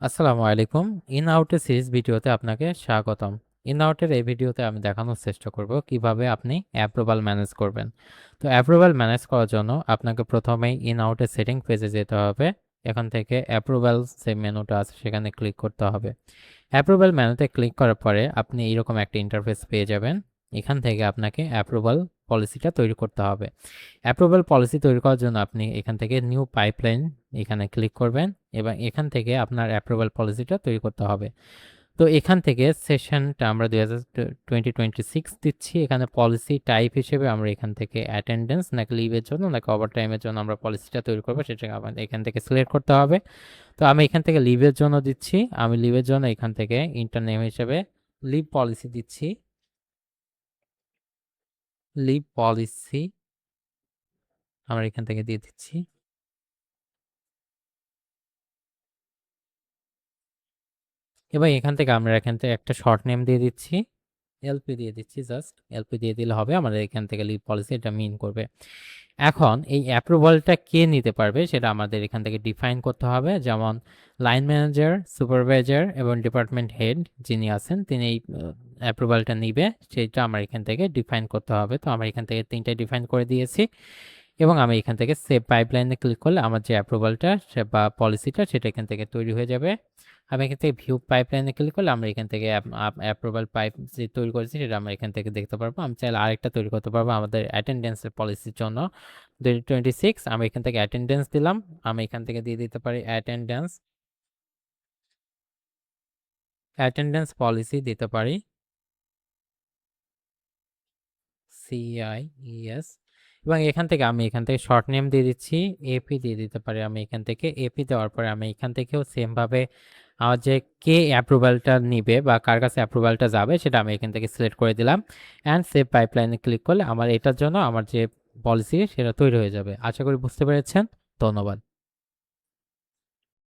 আসসালামু আলাইকুম। ইন আউটের সিরিজ ভিডিওতে আপনাকে স্বাগতম। ইন আউটের এই ভিডিওতে আমি দেখানোর চেষ্টা করব কিভাবে আপনি অ্যাপ্রুভাল ম্যানেজ করবেন। তো অ্যাপ্রুভাল ম্যানেজ করার জন্য আপনাকে প্রথমেই ইন আউটের সেটিং পেজে যেতে হবে। এখান থেকে অ্যাপ্রুভাল যে মেনুটা আছে সেখানে ক্লিক করতে হবে। অ্যাপ্রুভাল মেনুতে ক্লিক করার পরে আপনি এরকম একটা ইন্টারফেস পেয়ে যাবেন। এখান থেকে আপনাকে অ্যাপ্রুভাল পলিসিটা তৈরি করতে হবে। অ্যাপ্রুভাল পলিসি তৈরি করার জন্য আপনি এখান থেকে নিউ পাইপলাইন এখানে ক্লিক করবেন এবং এখান থেকে আপনার অ্যাপ্রুভাল পলিসিটা তৈরি করতে হবে। তো এখান থেকে সেশনটা আমরা 2026 দিচ্ছি। এখানে পলিসি টাইপ হিসেবে আমরা এখান থেকে অ্যাটেন্ডেন্স নাকি লিভের জন্য নাকি ওভার টাইমের জন্য আমরা পলিসিটা তৈরি করবো সেটা আমাদের এখান থেকে সিলেক্ট করতে হবে। তো আমি এখান থেকে লিভের জন্য দিচ্ছি। আমি লিভের জন্য এখান থেকে ইন্টারনেম হিসেবে লিভ পলিসি দিচ্ছি। লিভ পলিসি আমরা এখান থেকে দিয়ে দিচ্ছি। এবার এখান থেকে একটা শর্ট নেম দিয়ে দিচ্ছি। এলপি দিয়ে দিচ্ছি, জাস্ট এলপি দিয়ে দিলে হবে। আমাদের এখান থেকে লিভ পলিসি এটা মিন করবে। এখন এই অ্যাপ্রুভালটা কে নিতে পারবে সেটা আমাদের এখান থেকে ডিফাইন করতে হবে। যেমন লাইন ম্যানেজার, সুপারভাইজার এবং ডিপার্টমেন্ট হেড যিনি আছেন তিনি এই অ্যাপ্রুভালটা নিবে, সেটা আমার এখান থেকে ডিফাইন করতে হবে। তো আমরা এখান থেকে তিনটা ডিফাইন করে দিয়েছি এবং আমি এখান থেকে সেভ পাইপলাইনে ক্লিক করলে আমার যে অ্যাপ্রুভালটা বা পলিসিটা সেটা এখান থেকে তৈরি হয়ে যাবে। আমি এখান থেকে ভিউ পাইপলাইনে ক্লিক করলে আমরা এখান থেকে অ্যাপ্রুভাল পাইপ যে তৈরি করেছি সেটা আমরা এখান থেকে দেখতে পারবো। আমি চাইলে আরেকটা তৈরি করতে পারবো আমাদের অ্যাটেন্ডেন্সের পলিসির জন্য 2026। আমি এখান থেকে অ্যাটেন্ডেন্স দিলাম। আমি এখান থেকে দিয়ে দিতে পারি অ্যাটেন্ডেন্স পলিসি দিতে পারি CIES। এবং আমি এখান থেকে শর্ট নেম দিয়ে দিচ্ছি, এপি দিয়ে দিতে পারি। আমি এখান থেকে এপি দেওয়ার পরে আমি এখান থেকেও সেম ভাবে আমার যে কে অ্যাপ্রুভালটা নিবে বা কার কাছে অ্যাপ্রুভালটা যাবে সেটা আমি এখান থেকে সিলেক্ট করে দিলাম অ্যান্ড সেভ পাইপলাইনে ক্লিক করলে আমার এটার জন্য আমার যে পলিসি সেটা তৈরি হয়ে যাবে। আশা করি বুঝতে পেরেছেন। ধন্যবাদ।